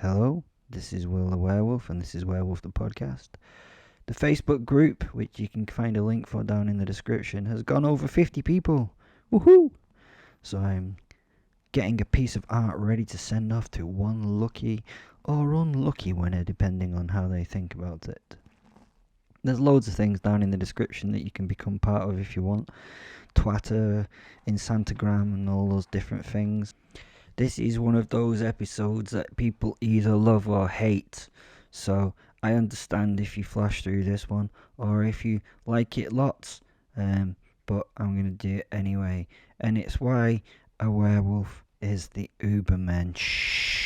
Hello, this is Will the Werewolf, and this is Werewolf the podcast. The Facebook group, which you can find a link for down in the description, has gone over 50 people. Woohoo! So I'm getting a piece of art ready to send off to one lucky or unlucky winner, depending on how they think about it. There's loads of things down in the description that you can become part of if you want. Twitter, Instagram, and all those different things. This is one of those episodes that people either love or hate. So I understand if you flash through this one or if you like it lots. But I'm going to do it anyway. And it's why a werewolf is the Übermensch.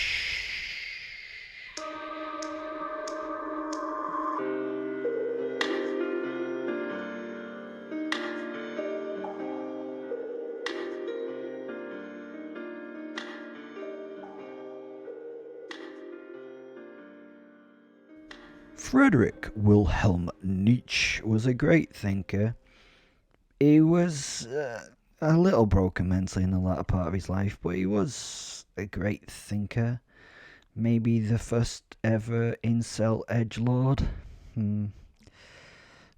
Friedrich Wilhelm Nietzsche was a great thinker. He was a little broken mentally in the latter part of his life, but he was a great thinker. Maybe the first ever incel edgelord.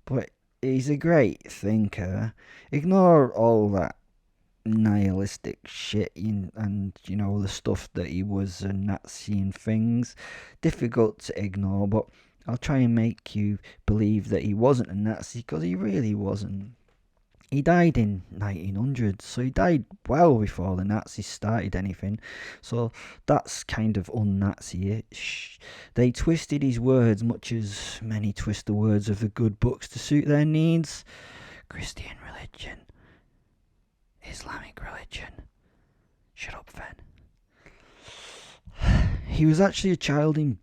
But he's a great thinker. Ignore all that nihilistic shit and the stuff that he was a Nazi and things. Difficult to ignore, but I'll try and make you believe that he wasn't a Nazi, because he really wasn't. He died in 1900, so he died well before the Nazis started anything, so that's kind of un-Nazi-ish. They twisted his words much as many twist the words of the good books to suit their needs. Christian religion, Islamic religion. Shut up, Fen. He was actually a child in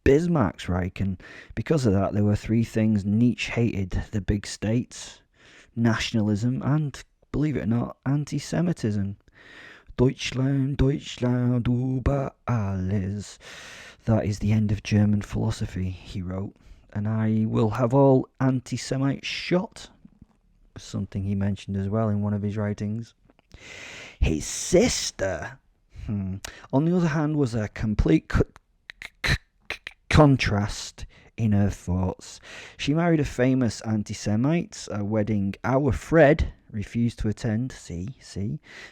Bismarck's Reich, and because of that there were three things Nietzsche hated: the big states, nationalism, and, believe it or not, anti-Semitism. Deutschland, Deutschland über alles. That is the end of German philosophy, he wrote, and I will have all anti-Semites shot. Something he mentioned as well in one of his writings. His sister, on the other hand, was a complete contrast in her thoughts. She married a famous anti-Semite, a wedding our Fred refused to attend,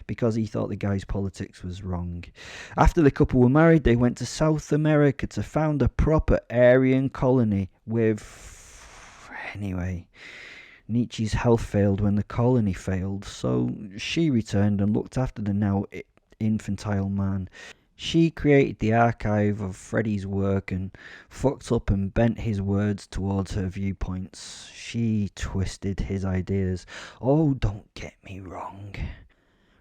because he thought the guy's politics was wrong. After the couple were married, they went to South America to found a proper Aryan colony with... Anyway, Nietzsche's health failed when the colony failed, so she returned and looked after the now infantile man. She created the archive of Freddie's work and fucked up and bent his words towards her viewpoints. She twisted his ideas. Oh, don't get me wrong.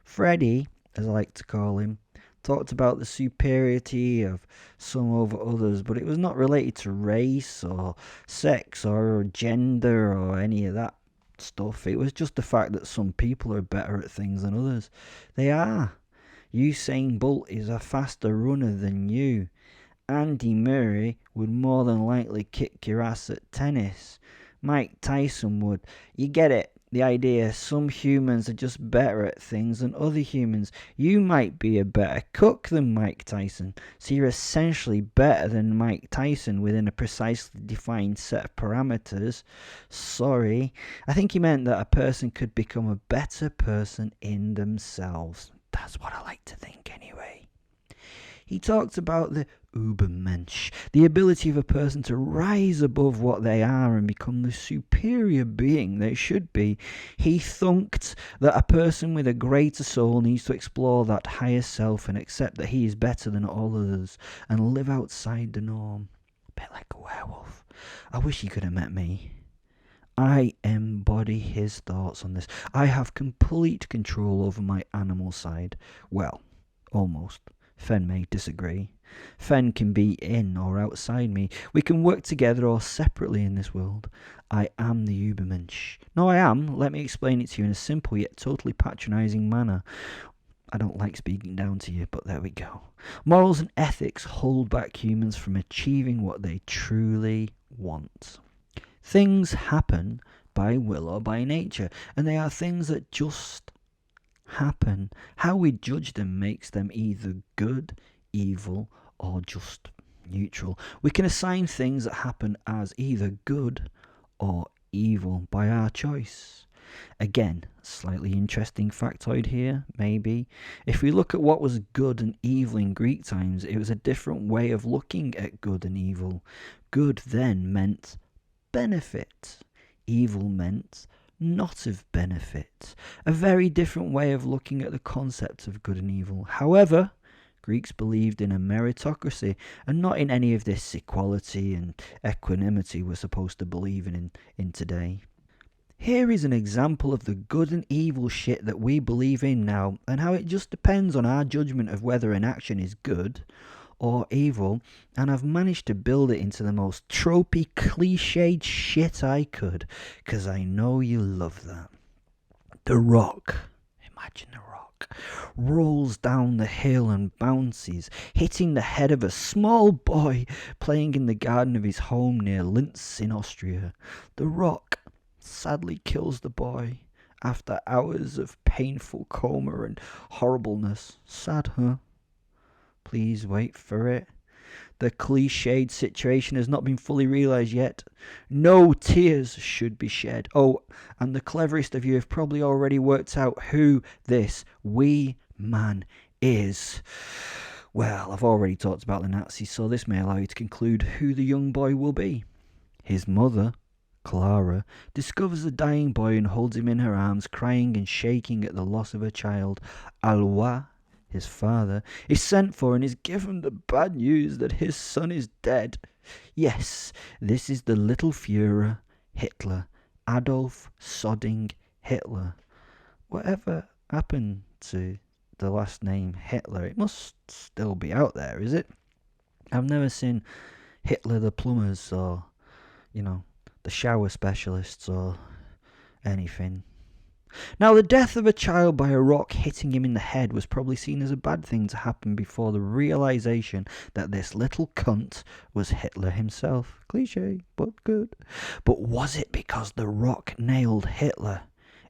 Freddie, as I like to call him, talked about the superiority of some over others, but it was not related to race or sex or gender or any of that stuff. It was just the fact that some people are better at things than others. They are. Usain Bolt is a faster runner than you. Andy Murray would more than likely kick your ass at tennis. Mike Tyson would. You get it, the idea. Some humans are just better at things than other humans. You might be a better cook than Mike Tyson, so you're essentially better than Mike Tyson within a precisely defined set of parameters. Sorry, I think he meant that a person could become a better person in themselves. That's what I like to think anyway. He talked about the Übermensch, the ability of a person to rise above what they are and become the superior being they should be. He thunked that a person with a greater soul needs to explore that higher self and accept that he is better than all others and live outside the norm. A bit like a werewolf. I wish he could have met me. I embody his thoughts on this. I have complete control over my animal side. Well, almost. Fen may disagree. Fen can be in or outside me. We can work together or separately in this world. I am the Übermensch. No, I am. Let me explain it to you in a simple yet totally patronising manner. I don't like speaking down to you, but there we go. Morals and ethics hold back humans from achieving what they truly want. Things happen by will or by nature, and they are things that just happen. How we judge them makes them either good, evil, or just neutral. We can assign things that happen as either good or evil by our choice. Again, slightly interesting factoid here, maybe. If we look at what was good and evil in Greek times, it was a different way of looking at good and evil. Good then meant benefit. Evil meant not of benefit. A very different way of looking at the concept of good and evil. However, Greeks believed in a meritocracy and not in any of this equality and equanimity we're supposed to believe in today. Here is an example of the good and evil shit that we believe in now, and how it just depends on our judgment of whether an action is good or evil, and I've managed to build it into the most tropey, cliched shit I could, because I know you love that. The Rock. Imagine The Rock. Rolls down the hill and bounces, hitting the head of a small boy playing in the garden of his home near Linz in Austria. The Rock sadly kills the boy after hours of painful coma and horribleness. Sad, huh? Please wait for it. The cliched situation has not been fully realised yet. No tears should be shed. Oh, and the cleverest of you have probably already worked out who this wee man is. Well, I've already talked about the Nazis, so this may allow you to conclude who the young boy will be. His mother, Clara, discovers the dying boy and holds him in her arms, crying and shaking at the loss of her child. Alois, his father, is sent for and is given the bad news that his son is dead. Yes, this is the little Führer, Hitler, Adolf Sodding Hitler. Whatever happened to the last name Hitler? It must still be out there, is it? I've never seen Hitler the Plumbers or, the shower specialists or anything. Now, the death of a child by a rock hitting him in the head was probably seen as a bad thing to happen before the realisation that this little cunt was Hitler himself. Cliche, but good. But was it because the rock nailed Hitler?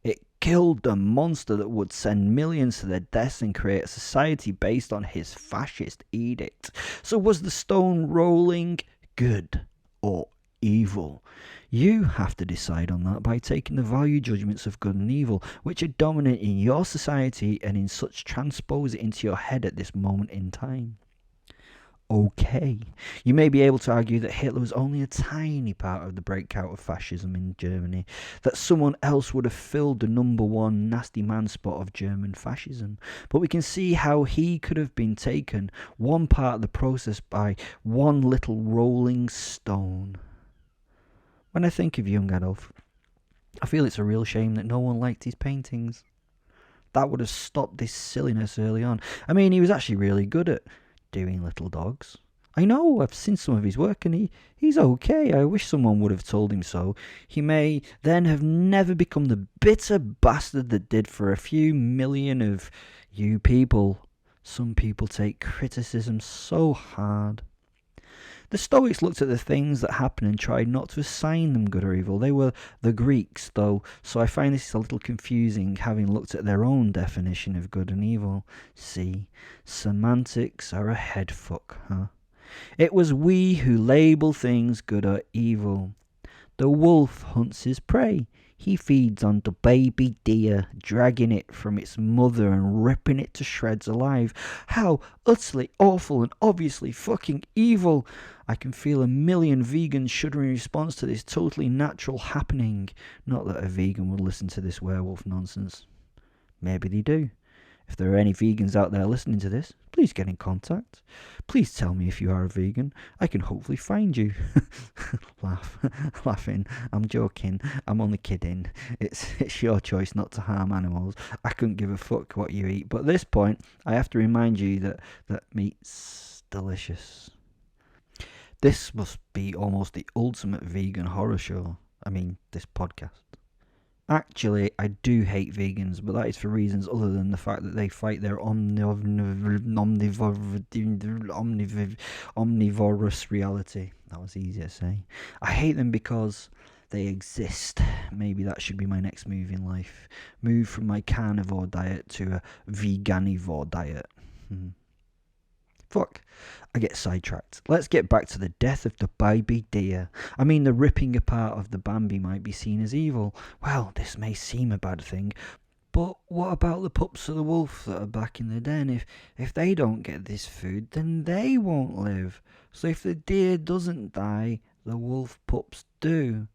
It killed the monster that would send millions to their deaths and create a society based on his fascist edict. So was the stone rolling good or evil? You have to decide on that by taking the value judgments of good and evil, which are dominant in your society, and in such transpose it into your head at this moment in time. Okay, you may be able to argue that Hitler was only a tiny part of the breakout of fascism in Germany, that someone else would have filled the number one nasty man spot of German fascism, but we can see how he could have been taken one part of the process by one little rolling stone. When I think of young Adolf, I feel it's a real shame that no one liked his paintings. That would have stopped this silliness early on. I mean, he was actually really good at doing little dogs. I know, I've seen some of his work and he's okay. I wish someone would have told him so. He may then have never become the bitter bastard that did for a few million of you people. Some people take criticism so hard. The Stoics looked at the things that happened and tried not to assign them good or evil. They were the Greeks, though, so I find this a little confusing, having looked at their own definition of good and evil. See, semantics are a head fuck, huh? It was we who label things good or evil. The wolf hunts his prey. He feeds on the baby deer, dragging it from its mother and ripping it to shreds alive. How utterly awful and obviously fucking evil. I can feel a million vegans shuddering in response to this totally natural happening. Not that a vegan would listen to this werewolf nonsense. Maybe they do. If there are any vegans out there listening to this, please get in contact. Please tell me if you are a vegan. I can hopefully find you. Laughing. I'm joking. I'm only kidding. It's your choice not to harm animals. I couldn't give a fuck what you eat. But at this point, I have to remind you that meat's delicious. This must be almost the ultimate vegan horror show. I mean, this podcast. Actually, I do hate vegans, but that is for reasons other than the fact that they fight their omnivorous reality. That was easy to say. I hate them because they exist. Maybe that should be my next move in life. Move from my carnivore diet to a veganivore diet. Fuck, I get sidetracked. Let's get back to the death of the baby deer. I mean, the ripping apart of the Bambi might be seen as evil. Well, this may seem a bad thing, but what about the pups of the wolf that are back in the den? If they don't get this food, then they won't live. So if the deer doesn't die, the wolf pups do.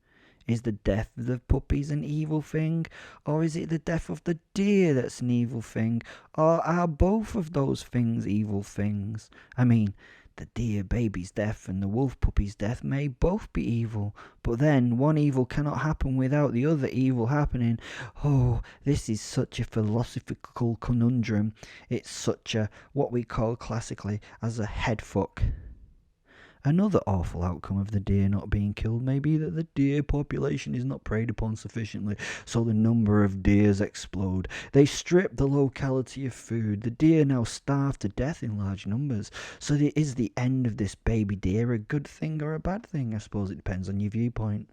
Is the death of the puppies an evil thing? Or is it the death of the deer that's an evil thing? Or are both of those things evil things? I mean, the deer baby's death and the wolf puppy's death may both be evil, but then one evil cannot happen without the other evil happening. Oh, this is such a philosophical conundrum. It's such a, what we call classically as a head fuck. Another awful outcome of the deer not being killed may be that the deer population is not preyed upon sufficiently, so the number of deers explode. They strip the locality of food. The deer now starve to death in large numbers. So is the end of this baby deer a good thing or a bad thing? I suppose it depends on your viewpoint.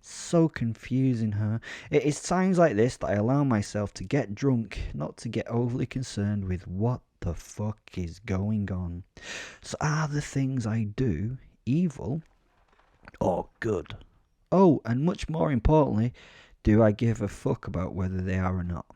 So confusing, huh? It is times like this that I allow myself to get drunk, not to get overly concerned with what the fuck is going on. So are the things I do evil or good? Oh, and much more importantly, do I give a fuck about whether they are or not?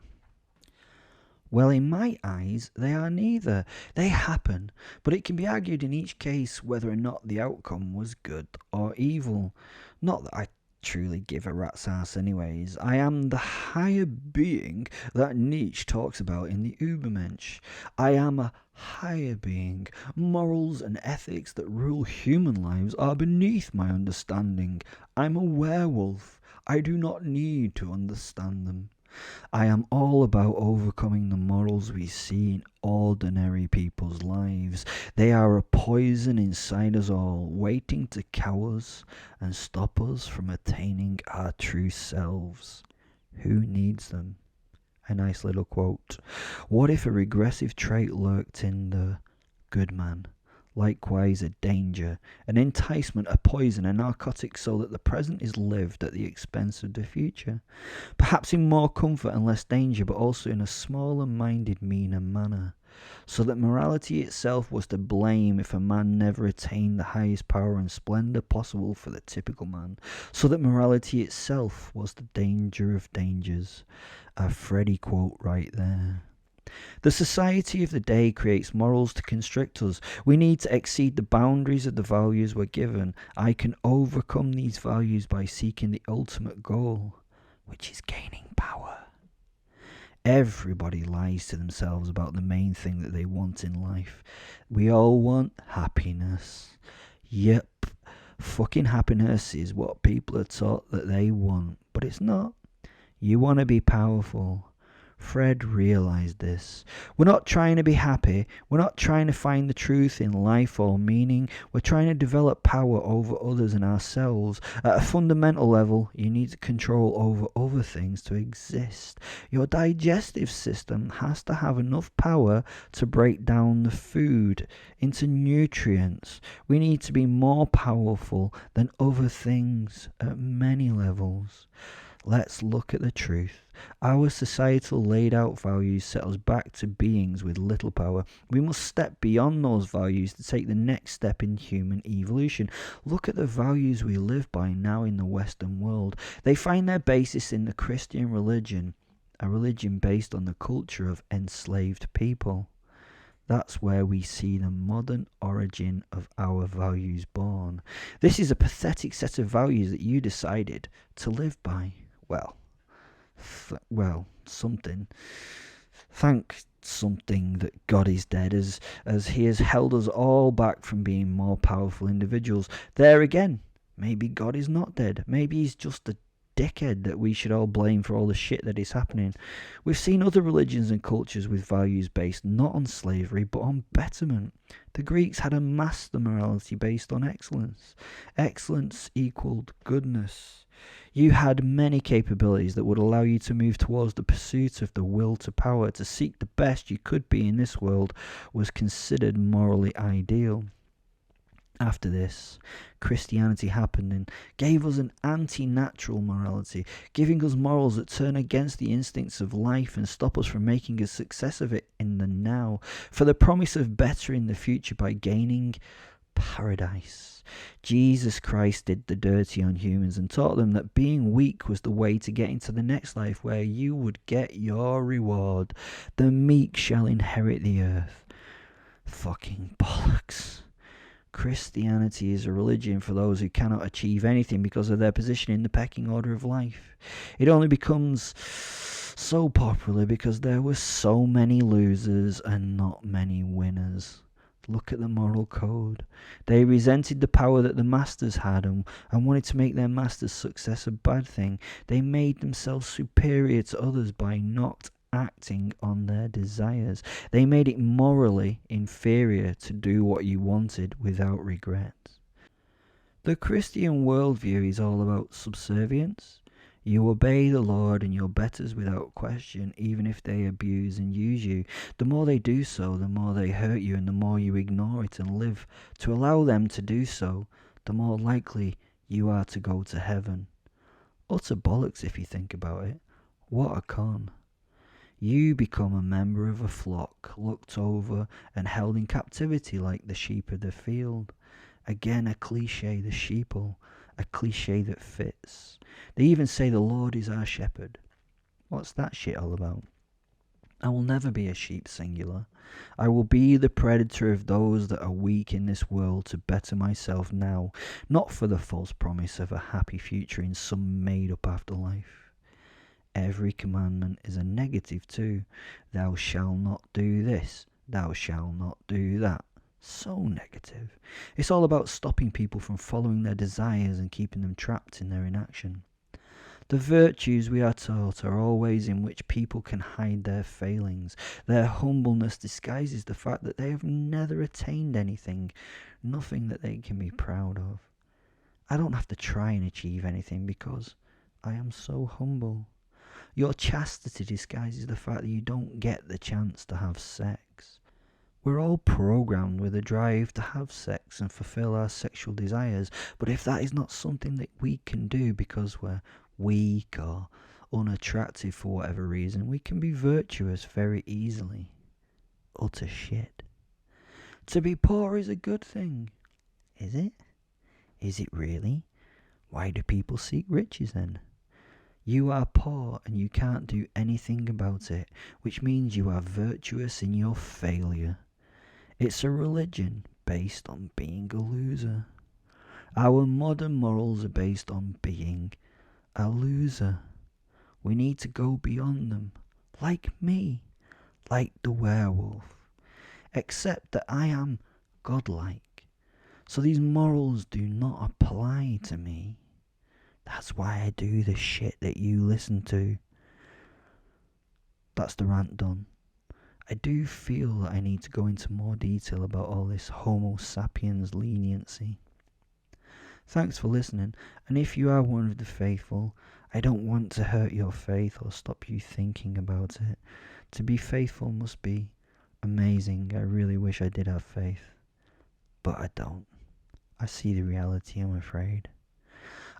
Well, in my eyes, they are neither. They happen, but it can be argued in each case whether or not the outcome was good or evil. Not that I truly give a rat's ass anyways. I am the higher being that Nietzsche talks about in the Übermensch. I am a higher being. Morals and ethics that rule human lives are beneath my understanding. I'm a werewolf. I do not need to understand them. I am all about overcoming the morals we see in ordinary people's lives. They are a poison inside us all, waiting to cow us and stop us from attaining our true selves. Who needs them? A nice little quote. What if a regressive trait lurked in the good man? Likewise a danger, an enticement, a poison, a narcotic, so that the present is lived at the expense of the future. Perhaps in more comfort and less danger, but also in a smaller-minded, meaner manner. So that morality itself was to blame if a man never attained the highest power and splendour possible for the typical man. So that morality itself was the danger of dangers. A Freddie quote right there. The society of the day creates morals to constrict us. We need to exceed the boundaries of the values we're given. I can overcome these values by seeking the ultimate goal, which is gaining power. Everybody lies to themselves about the main thing that they want in life. We all want happiness. Yep, fucking happiness is what people are taught that they want, but it's not. You want to be powerful. Fred realised this. We're not trying to be happy. We're not trying to find the truth in life or meaning. We're trying to develop power over others and ourselves. At a fundamental level, you need control over other things to exist. Your digestive system has to have enough power to break down the food into nutrients. We need to be more powerful than other things at many levels. Let's look at the truth. Our societal laid out values set us back to beings with little power. We must step beyond those values to take the next step in human evolution. Look at the values we live by now in the Western world. They find their basis in the Christian religion, a religion based on the culture of enslaved people. That's where we see the modern origin of our values born. This is a pathetic set of values that you decided to live by. Something. Thank something that God is dead, as he has held us all back from being more powerful individuals. There again, maybe God is not dead. Maybe he's just a dickhead that we should all blame for all the shit that is happening. We've seen other religions and cultures with values based not on slavery but on betterment. The Greeks had a master morality based on excellence. Excellence equaled goodness. You had many capabilities that would allow you to move towards the pursuit of the will to power. To seek the best you could be in this world was considered morally ideal. After this, Christianity happened and gave us an anti-natural morality, giving us morals that turn against the instincts of life and stop us from making a success of it in the now, for the promise of better in the future by gaining paradise. Jesus Christ did the dirty on humans and taught them that being weak was the way to get into the next life where you would get your reward. The meek shall inherit the earth. Fucking bollocks. Christianity is a religion for those who cannot achieve anything because of their position in the pecking order of life. It only becomes so popular because there were so many losers and not many winners. Look at the moral code. They resented the power that the masters had and wanted to make their masters' success a bad thing. They made themselves superior to others by not acting on their desires. They made it morally inferior to do what you wanted without regret. The Christian worldview is all about subservience. You obey the Lord and your betters without question, even if they abuse and use you. The more they do so, the more they hurt you, and the more you ignore it and live to allow them to do so, the more likely you are to go to heaven. Utter bollocks if you think about it. What a con. You become a member of a flock, looked over and held in captivity like the sheep of the field. Again, a cliche, the sheeple, a cliche that fits. They even say the Lord is our shepherd. What's that shit all about? I will never be a sheep singular. I will be the predator of those that are weak in this world to better myself now, not for the false promise of a happy future in some made-up afterlife. Every commandment is a negative too. Thou shalt not do this. Thou shalt not do that. So negative. It's all about stopping people from following their desires and keeping them trapped in their inaction. The virtues we are taught are all ways in which people can hide their failings. Their humbleness disguises the fact that they have never attained anything, nothing that they can be proud of. I don't have to try and achieve anything because I am so humble. Your chastity disguises the fact that you don't get the chance to have sex. We're all programmed with a drive to have sex and fulfill our sexual desires, but if that is not something that we can do because we're weak or unattractive for whatever reason, we can be virtuous very easily. Utter shit. To be poor is a good thing. Is it? Is it really? Why do people seek riches then? You are poor and you can't do anything about it, which means you are virtuous in your failure. It's a religion based on being a loser. Our modern morals are based on being a loser. We need to go beyond them, like me, like the werewolf, except that I am godlike. So these morals do not apply to me. That's why I do the shit that you listen to. That's the rant done. I do feel that I need to go into more detail about all this Homo sapiens leniency. Thanks for listening, and if you are one of the faithful, I don't want to hurt your faith or stop you thinking about it. To be faithful must be amazing. I really wish I did have faith, but I don't. I see the reality, I'm afraid.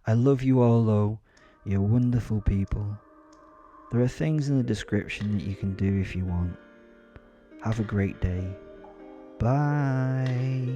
I love you all though, you're wonderful people. There are things in the description that you can do if you want. Have a great day. Bye.